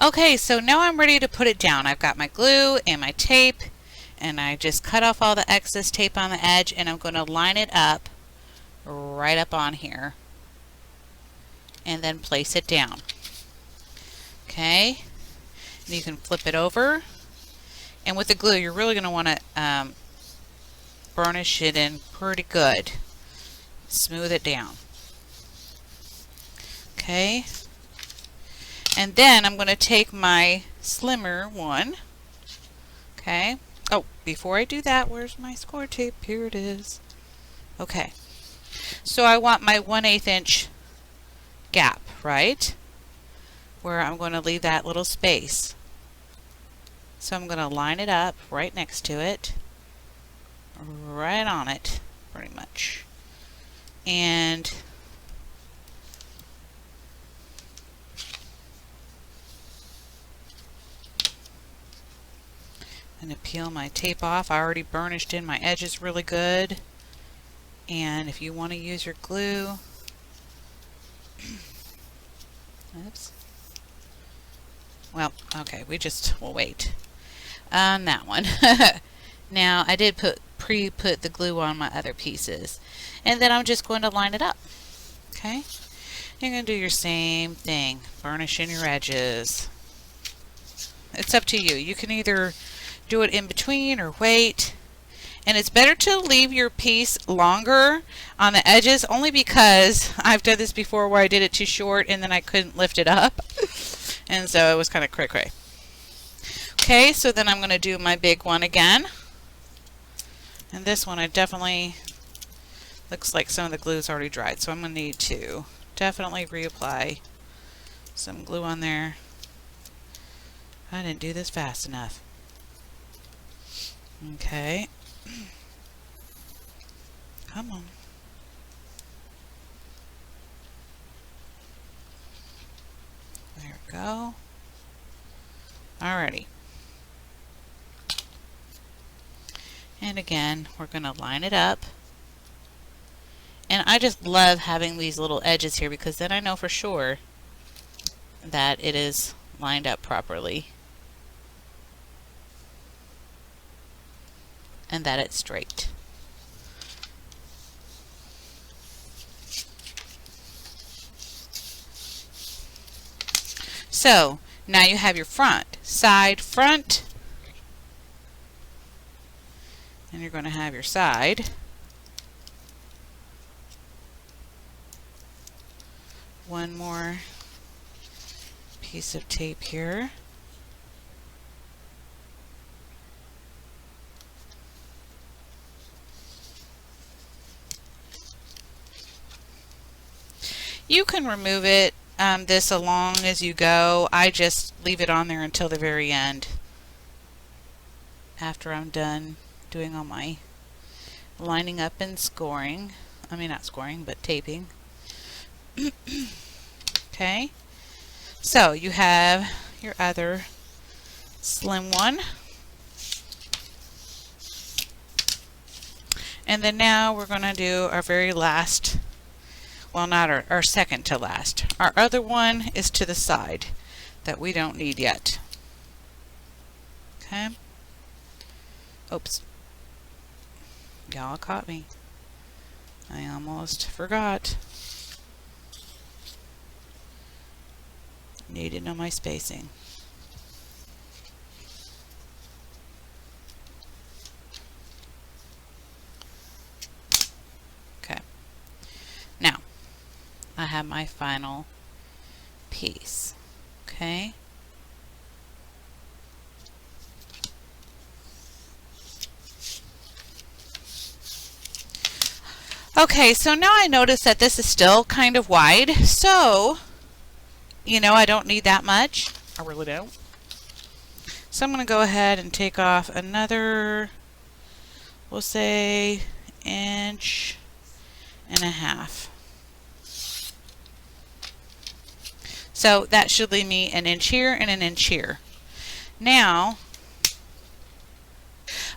Okay, so now I'm ready to put it down. I've got my glue and my tape, and I just cut off all the excess tape on the edge, and I'm going to line it up right up on here and then place it down. Okay, and you can flip it over, and with the glue you're really going to want to burnish it in pretty good. Smooth it down. Okay, and then I'm going to take my slimmer one. Okay, oh, before I do that, where's my score tape? Here it is. Okay, so I want my 1/8 inch gap, right? Where I'm going to leave that little space. So I'm going to line it up right next to it, right on it, pretty much. And I'm going to peel my tape off. I already burnished in my edges really good. And if you want to use your glue, oops. Well, okay, we'll wait on that one. Now, I did pre-put the glue on my other pieces. And then I'm just going to line it up. Okay? You're going to do your same thing. Burnish in your edges. It's up to you. You can either do it in between or wait. And it's better to leave your piece longer on the edges, only because I've done this before where I did it too short and then I couldn't lift it up. And so it was kind of cray-cray. Okay, so then I'm going to do my big one again. And this one I definitely, looks like some of the glue's already dried, so I'm going to need to definitely reapply some glue on there. I didn't do this fast enough. Okay. Come on. There we go. Alrighty. And again, we're going to line it up. And I just love having these little edges here because then I know for sure that it is lined up properly and that it's straight. So now you have your front, side, front, and you're going to have your side. One more piece of tape here. You can remove it this along as you go. I just leave it on there until the very end after I'm done doing all my lining up and scoring. I mean, not scoring, but taping. Okay, so you have your other slim one. And then now we're going to do our very last, well, not our second to last. Our other one is to the side that we don't need yet. Okay. Oops. Y'all caught me. I almost forgot. Need to know my spacing. Okay. Now, I have my final piece. Okay. Okay, so now I notice that this is still kind of wide, so you know I don't need that much. I really don't. So I'm going to go ahead and take off another, we'll say, 1.5 inches. So that should leave me 1 inch here and 1 inch here. Now,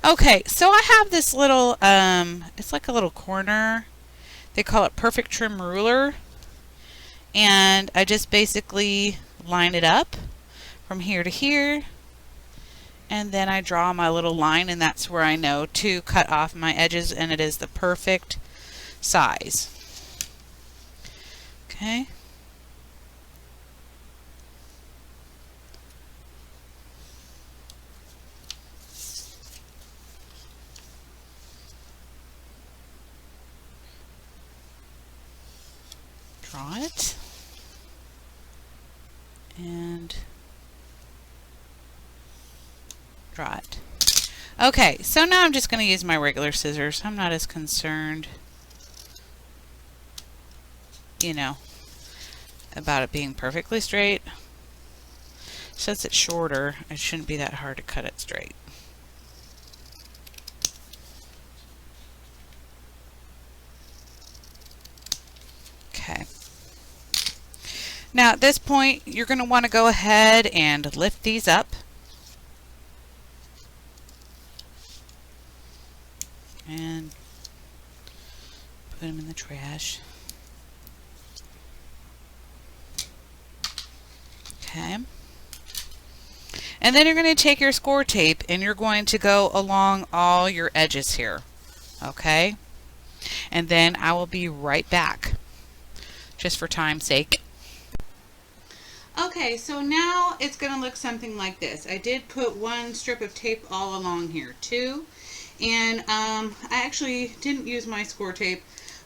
okay, so I have this little, it's like a little corner. They call it Perfect Trim Ruler. And I just basically line it up from here to here, and then I draw my little line, and that's where I know to cut off my edges, and it is the perfect size. Okay. Draw it. And draw it. Okay, so now I'm just going to use my regular scissors. I'm not as concerned, you know, about it being perfectly straight. Since it's shorter, it shouldn't be that hard to cut it straight. Okay. Now at this point, you're going to want to go ahead and lift these up. And put them in the trash. Okay. And then you're going to take your score tape and you're going to go along all your edges here. Okay? And then I will be right back, just for time's sake. Okay, so now it's going to look something like this. I did put one strip of tape all along here too. And I actually didn't use my score tape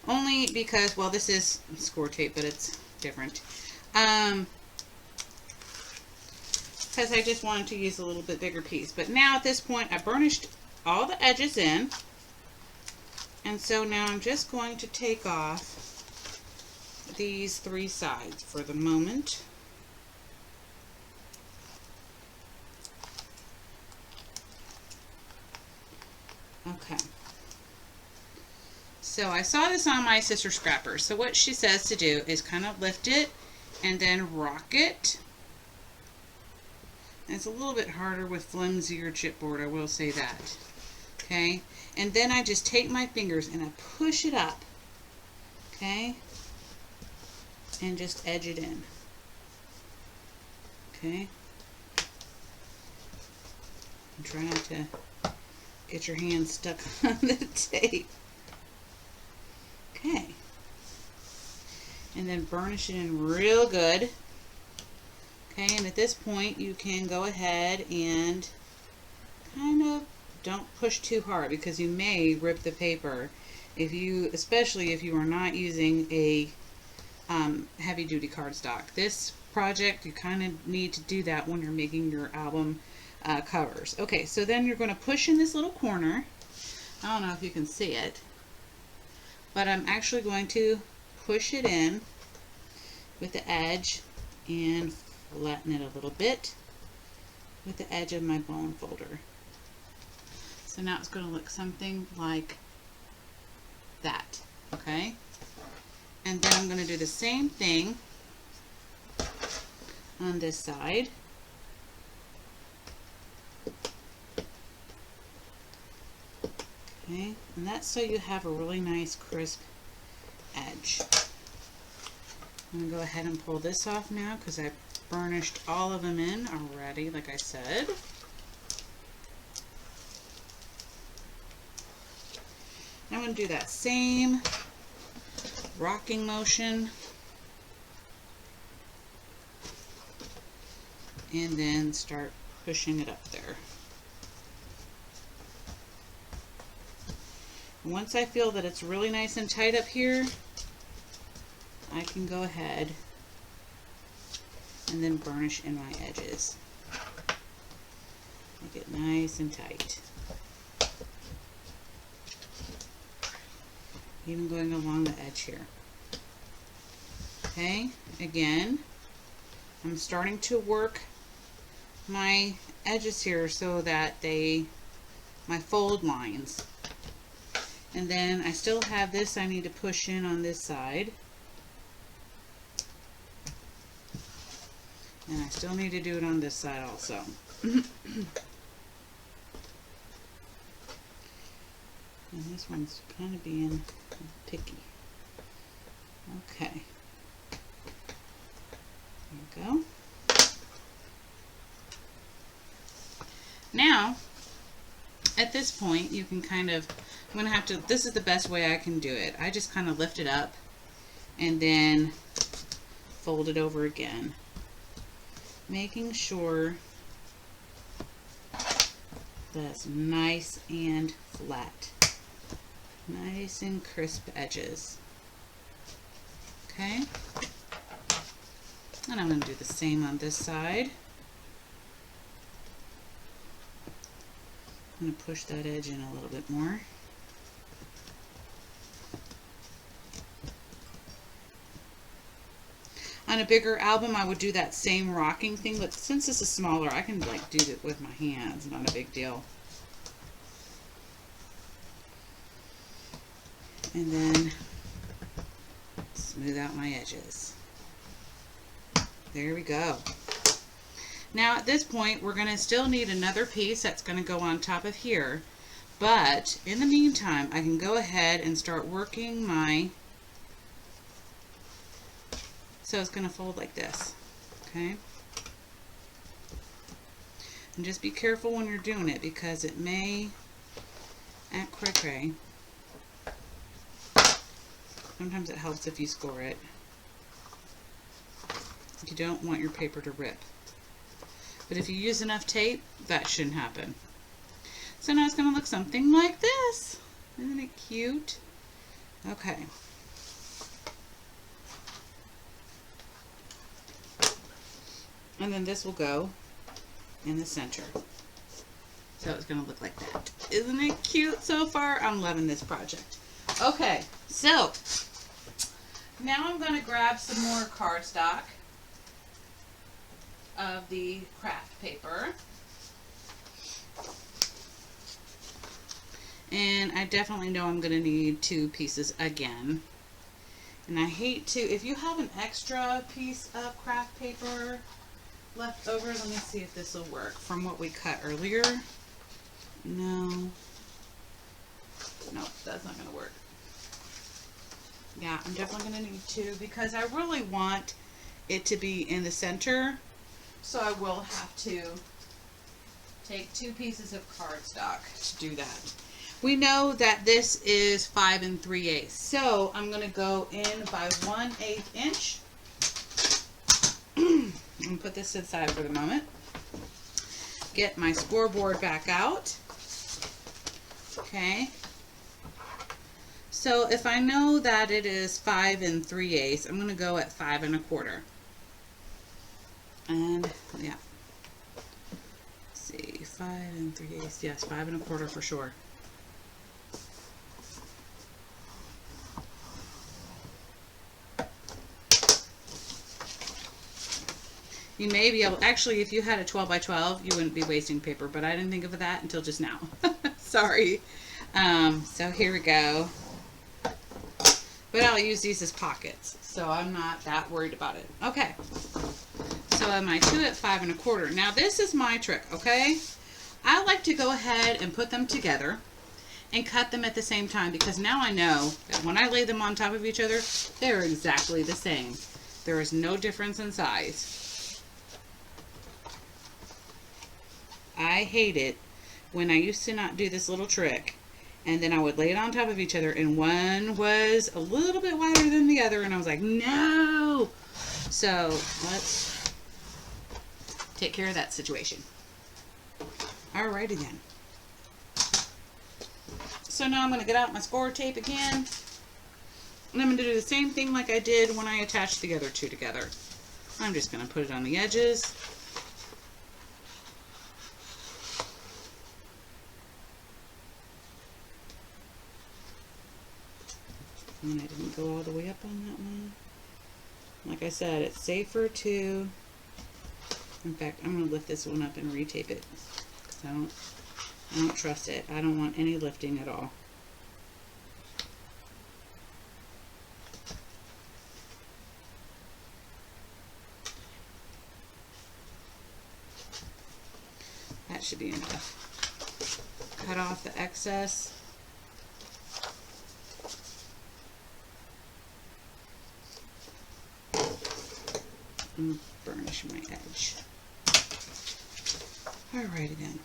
only because, well, this is score tape, but it's different. Because I just wanted to use a little bit bigger piece. But now at this point, I burnished all the edges in. And so now I'm just going to take off these three sides for the moment. Okay. So I saw this on my sister scrapper. So what she says to do is kind of lift it and then rock it. And it's a little bit harder with flimsier chipboard, I will say that. Okay. And then I just take my fingers and I push it up. Okay. And just edge it in. Okay. And try not to get your hand stuck on the tape. Okay. And then burnish it in real good. Okay, and at this point you can go ahead and kind of don't push too hard because you may rip the paper especially if you are not using a heavy duty cardstock. This project, you kind of need to do that when you're making your album covers. Okay, so then you're going to push in this little corner. I don't know if you can see it, but I'm actually going to push it in with the edge and flatten it a little bit with the edge of my bone folder. So now it's going to look something like that. Okay, and then I'm going to do the same thing on this side. Okay, and that's so you have a really nice crisp edge. I'm going to go ahead and pull this off now because I burnished all of them in already, like I said. I'm going to do that same rocking motion and then start pushing it up there. Once I feel that it's really nice and tight up here, I can go ahead and then burnish in my edges. Make it nice and tight. Even going along the edge here. Okay, again, I'm starting to work my edges here so that my fold lines. And then I still have this I need to push in on this side. And I still need to do it on this side also. And this one's kind of being picky. Okay. There we go. Now, at this point, you can kind of, I'm going to have to, this is the best way I can do it. I just kind of lift it up and then fold it over again, making sure that's nice and flat. Nice and crisp edges. Okay? And I'm going to do the same on this side. I'm going to push that edge in a little bit more. On a bigger album, I would do that same rocking thing, but since this is smaller, I can like do it with my hands. Not a big deal. And then smooth out my edges. There we go. Now at this point, we're going to still need another piece that's going to go on top of here. But in the meantime, I can go ahead and start working my, so it's going to fold like this, okay? And just be careful when you're doing it because it may act cray-cray. Sometimes it helps if you score it. You don't want your paper to rip. But if you use enough tape, that shouldn't happen. So now it's going to look something like this. Isn't it cute? Okay. And then this will go in the center. So it's going to look like that. Isn't it cute so far? I'm loving this project. Okay, so now I'm going to grab some more cardstock of the craft paper. And I definitely know I'm going to need 2 pieces again. And I hate to, if you have an extra piece of craft paper left over, let me see if this will work from what we cut earlier. No, that's not going to work. Yeah, I'm definitely going to need 2 because I really want it to be in the center. So I will have to take 2 pieces of cardstock to do that. We know that this is 5 3/8. So I'm going to go in by 1/8 inch. I'm going to put this aside for the moment. Get my scoreboard back out. Okay. So if I know that it is 5 3/8, I'm going to go at 5 1/4. And yeah, let's see, 5 3/8, yes, 5 1/4 for sure. You may be able, actually, if you had a 12 by 12, you wouldn't be wasting paper, but I didn't think of that until just now. Sorry. So here we go. But I'll use these as pockets, so I'm not that worried about it. Okay. So my 2 at 5 1/4. Now this is my trick, okay? I like to go ahead and put them together and cut them at the same time because now I know that when I lay them on top of each other, they're exactly the same. There is no difference in size. I hate it when I used to not do this little trick and then I would lay it on top of each other and one was a little bit wider than the other and I was like, no! So let's take care of that situation. Alrighty then. So now I'm going to get out my score tape again. And I'm going to do the same thing like I did when I attached the other 2 together. I'm just going to put it on the edges. And I didn't go all the way up on that one. Like I said, it's safer to, in fact, I'm going to lift this one up and retape it. Because I don't trust it. I don't want any lifting at all. That should be enough. Cut off the excess. And burnish my edge. Alrighty then.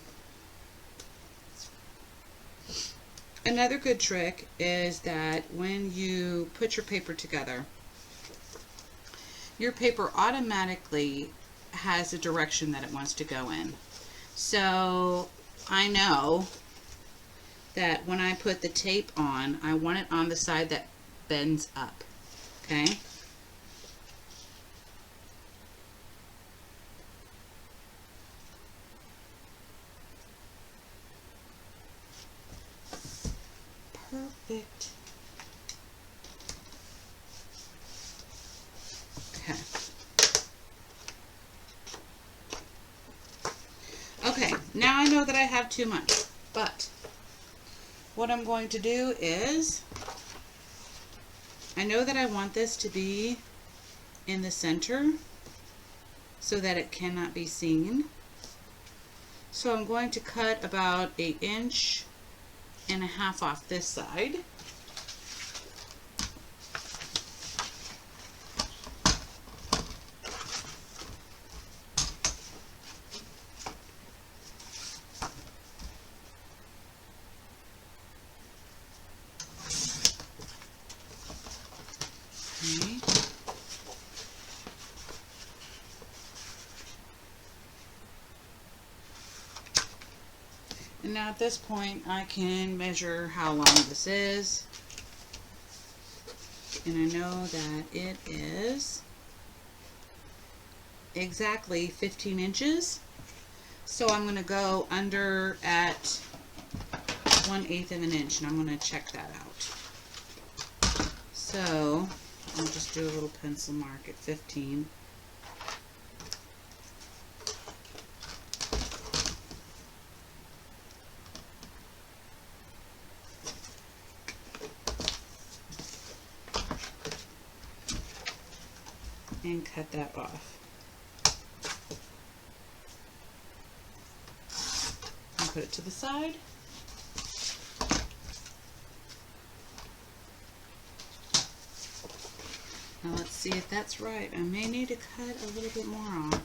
Another good trick is that when you put your paper together, your paper automatically has a direction that it wants to go in. So I know that when I put the tape on, I want it on the side that bends up. Okay? Perfect. Okay. Okay, now I know that I have too much, but what I'm going to do is, I know that I want this to be in the center so that it cannot be seen. So I'm going to cut about 1.5 inches off this side. Okay. And now at this point I can measure how long this is. And I know that it is exactly 15 inches. So I'm going to go under at 1/8 of an inch, and I'm going to check that out. So I'll just do a little pencil mark at 15. And cut that off. And put it to the side. Now let's see if that's right. I may need to cut a little bit more off.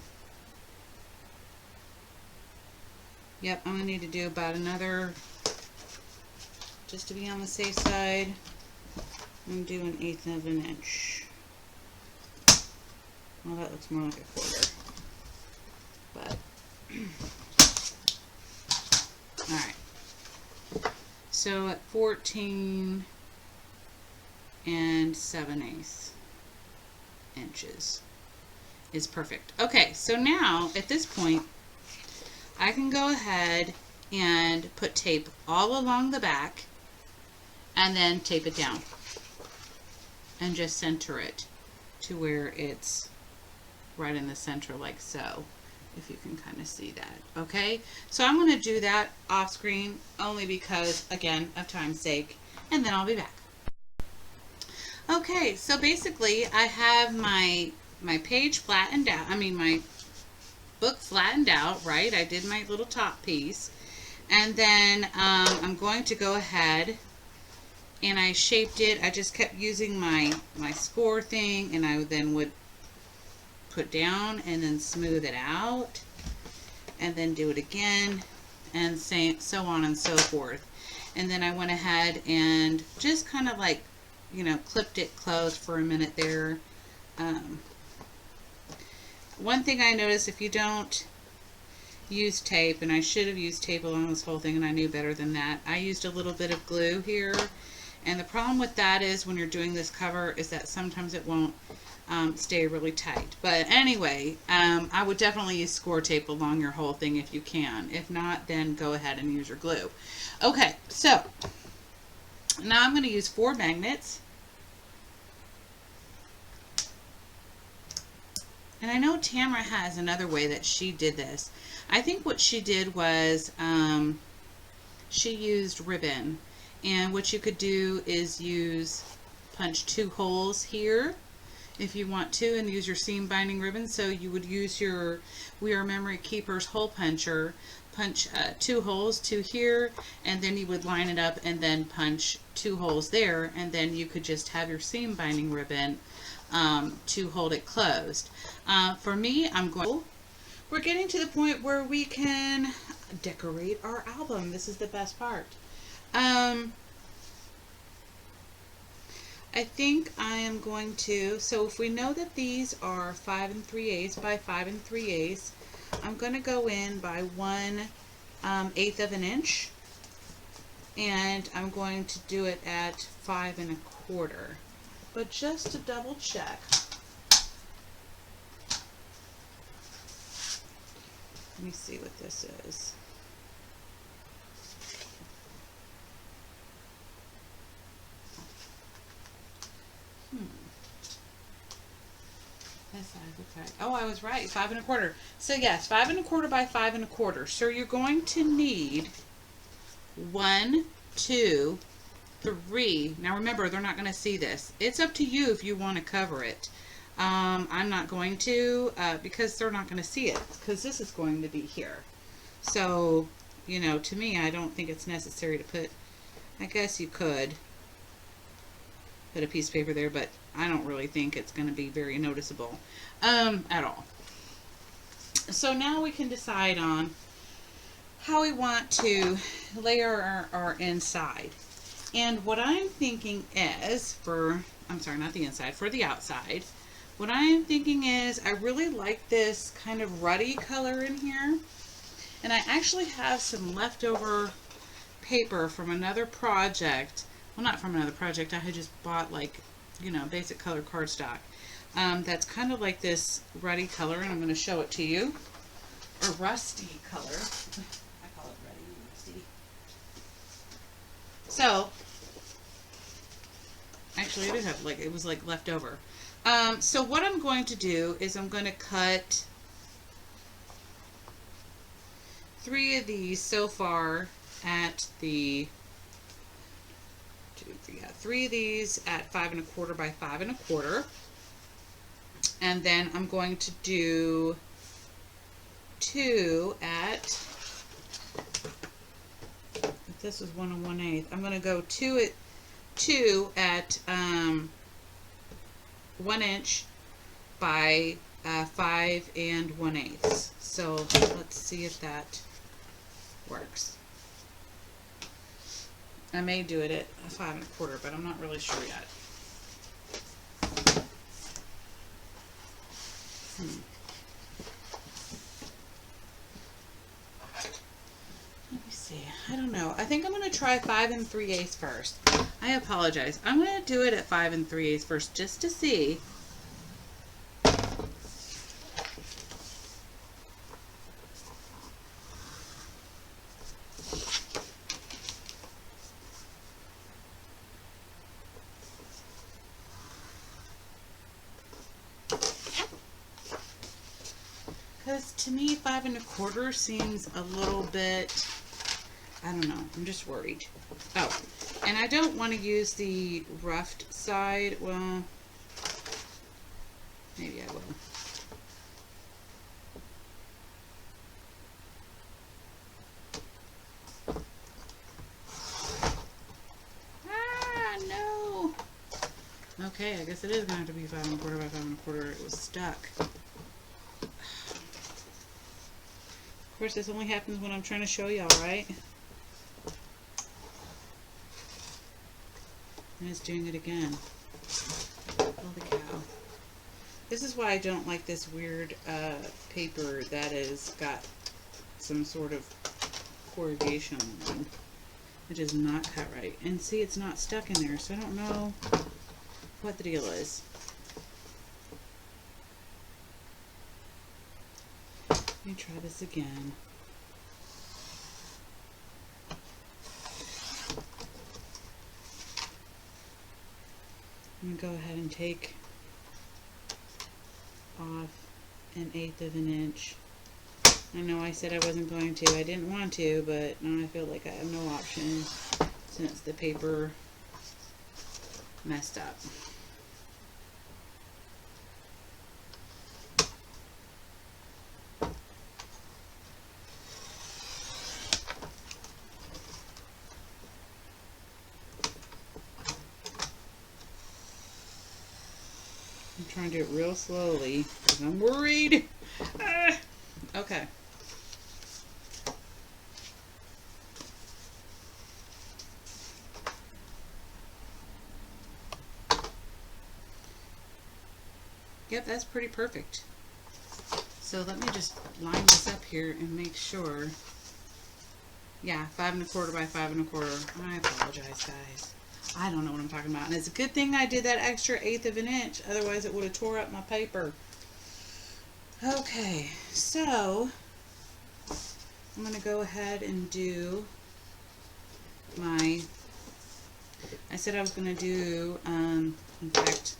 Yep, I'm going to need to do about another, just to be on the safe side, I'm going to do 1/8 of an inch. Well, that looks more like 1/4. But, alright. So at 14 7/8 inches is perfect. Okay, so now at this point, I can go ahead and put tape all along the back and then tape it down and just center it to where it's right in the center, like so, if you can kind of see that. Okay, so I'm going to do that off screen only because, again, of time's sake, and then I'll be back. Okay, so basically I have my page flattened out, my book flattened out, right? I did my little top piece, and then I'm going to go ahead and I shaped it. I just kept using my score thing, and I then would put down and then smooth it out and then do it again, and so on and so forth. And then I went ahead and just kind of like, you know, clipped it closed for a minute there. One thing I noticed, if you don't use tape, and I should have used tape along this whole thing and I knew better than that, I used a little bit of glue here, and the problem with that is when you're doing this cover is that sometimes it won't stay really tight. But anyway, I would definitely use score tape along your whole thing if you can. If not, then go ahead and use your glue. Okay, so now I'm going to use 4 magnets. And I know Tamara has another way that she did this. I think what she did was she used ribbon. And what you could do is punch 2 holes here if you want to, and use your seam binding ribbon. So you would use your We Are Memory Keepers hole puncher, punch 2 holes, 2 here, and then you would line it up and then punch 2 holes there, and then you could just have your seam binding ribbon to hold it closed. For me, we're getting to the point where we can decorate our album. This is the best part. I think I am going to, so if we know that these are 5 3/8 by 5 3/8, I'm going to go in by 1/8 of an inch, and I'm going to do it at 5 1/4. But just to double check, let me see what this is. This side looks right. Oh, I was right. 5 1/4. So yes, 5 1/4 by 5 1/4. So you're going to need 1, 2, 3. Now remember, they're not going to see this. It's up to you if you want to cover it. I'm not going to because they're not going to see it because this is going to be here. So, you know, to me, I don't think it's necessary to put, I guess you could put a piece of paper there, but I don't really think it's going to be very noticeable at all. So now we can decide on how we want to layer our inside. And what I'm thinking is for, I'm sorry, not the inside, for the outside, what I'm thinking is I really like this kind of ruddy color in here. And I actually have some leftover paper from another project. Well, not from another project. I had just bought, like, you know, basic color cardstock. That's kind of like this ruddy color, and I'm going to show it to you. Or rusty color. I call it ruddy and rusty. So, actually I did have, like, it was like left over. So what I'm going to do is I'm going to cut 3 of these so far at the 3 of these at 5 1/4 by 5 1/4, and then I'm going to do 2 at, if this was 1 1/8, I'm going to go 2 at 1 inch by 5 1/8. So let's see if that works. I may do it at 5 1/4, but I'm not really sure yet. Let me see. I don't know. I think I'm going to try 5 3/8 first. I apologize. I'm going to do it at 5 3/8 first just to see. Because to me, 5 1/4 seems a little bit, I don't know, I'm just worried. Oh, and I don't want to use the roughed side. Well, maybe I will. Ah, no. Okay, I guess it is going to have to be 5 1/4 by 5 1/4. It was stuck. Of course, this only happens when I'm trying to show y'all, right? And it's doing it again. Holy cow. This is why I don't like this weird paper that has got some sort of corrugation on it. It is not cut right. And see, it's not stuck in there, so I don't know what the deal is. Let me try this again. I'm going to go ahead and take off 1/8 of an inch. I know I said I wasn't going to. I didn't want to, but now I feel like I have no option since the paper messed up. I'm trying to do it real slowly because I'm worried. Okay. Yep, that's pretty perfect. So let me just line this up here and make sure. Yeah, 5 1/4 by 5 1/4. I apologize, guys. I don't know what I'm talking about. And it's a good thing I did that extra 1/8 of an inch. Otherwise, it would have tore up my paper. Okay, so I'm going to go ahead and do my, I said I was going to do, in fact,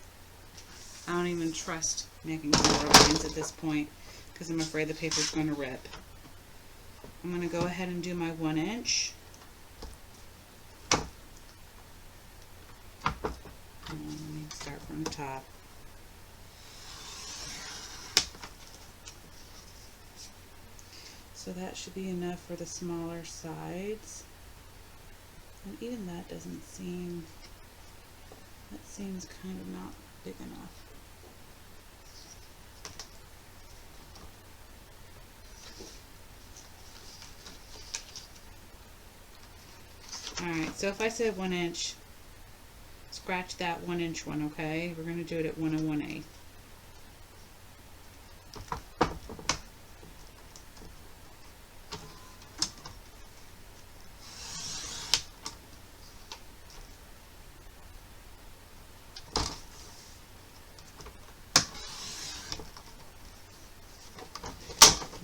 I don't even trust making 4 lines at this point because I'm afraid the paper's going to rip. I'm going to go ahead and do my 1 inch. Let me start from the top. So that should be enough for the smaller sides. And even that doesn't seem, that seems kind of not big enough. Alright, so if I said 1 inch, scratch that 1 inch one, okay? We're going to do it at 1 1/8.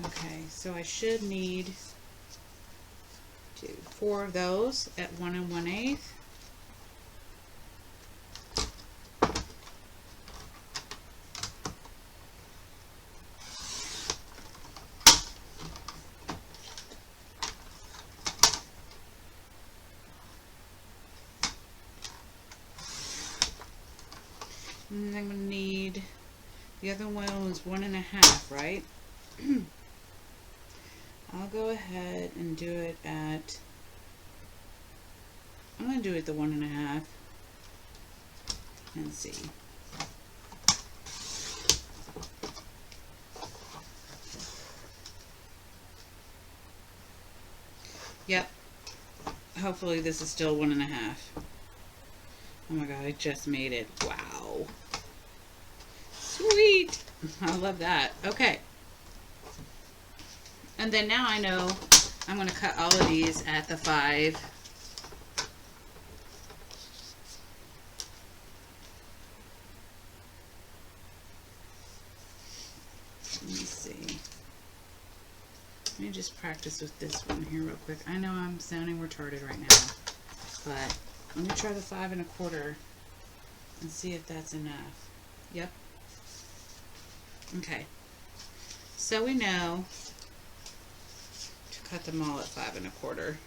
Okay, so I should need 4 of those at 1 1/8. And I'm going to need, the other one was 1 1/2, right? I'll go ahead and do it at, I'm going to do it the 1 1/2 and see. Yep. Hopefully this is still 1 1/2. Oh my god, I just made it. Wow. Sweet. I love that. Okay. And then now I know I'm going to cut all of these at the 5. Let me see. Let me just practice with this one here real quick. I know I'm sounding retarded right now, but let me try the 5 1/4 and see if that's enough. Yep. Okay. So we know to cut them all at 5 1/4.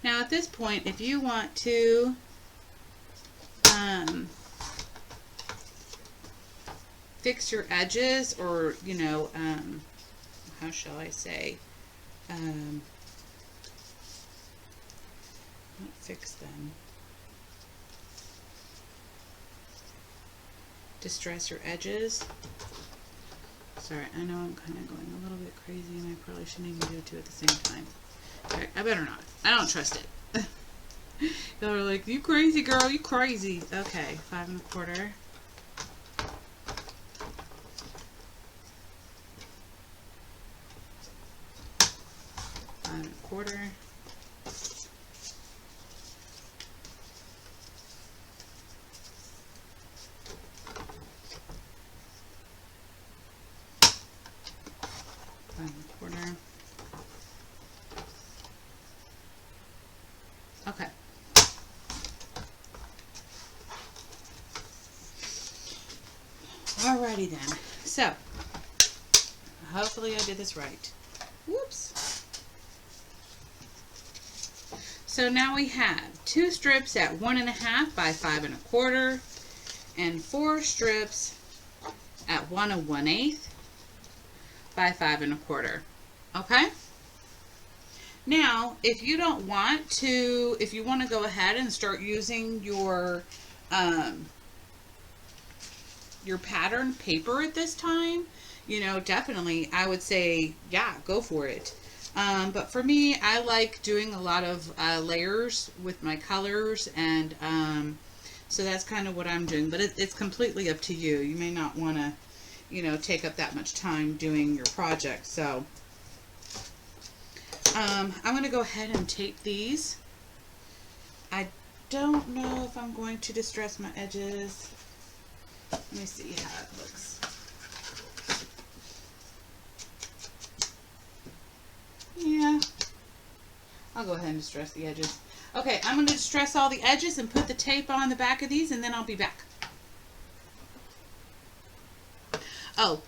Now at this point, if you want to fix your edges, or you know, how shall I say, not fix them, distress your edges. Sorry, I know I'm kind of going a little bit crazy and I probably shouldn't even do 2 at the same time. Okay, I better not. I don't trust it. Y'all are like, you crazy girl, you crazy. Okay, 5 1/4. 5 1/4. Okay. Alrighty then. So, hopefully I did this right. Whoops. So now we have 2 strips at 1 1/2 by 5 1/4 and 4 strips at 1 1/8 by 5 1/4. Okay? Now, if you don't want to, if you want to go ahead and start using your pattern paper at this time, you know, definitely I would say, yeah, go for it. But for me, I like doing a lot of layers with my colors, and so that's kind of what I'm doing. But it's completely up to you. You may not want to, you know, take up that much time doing your project. So I'm going to go ahead and tape these. I don't know if I'm going to distress my edges. Let me see how it looks. Yeah, I'll go ahead and distress the edges. Okay, I'm going to distress all the edges and put the tape on the back of these, and then I'll be back. Oh,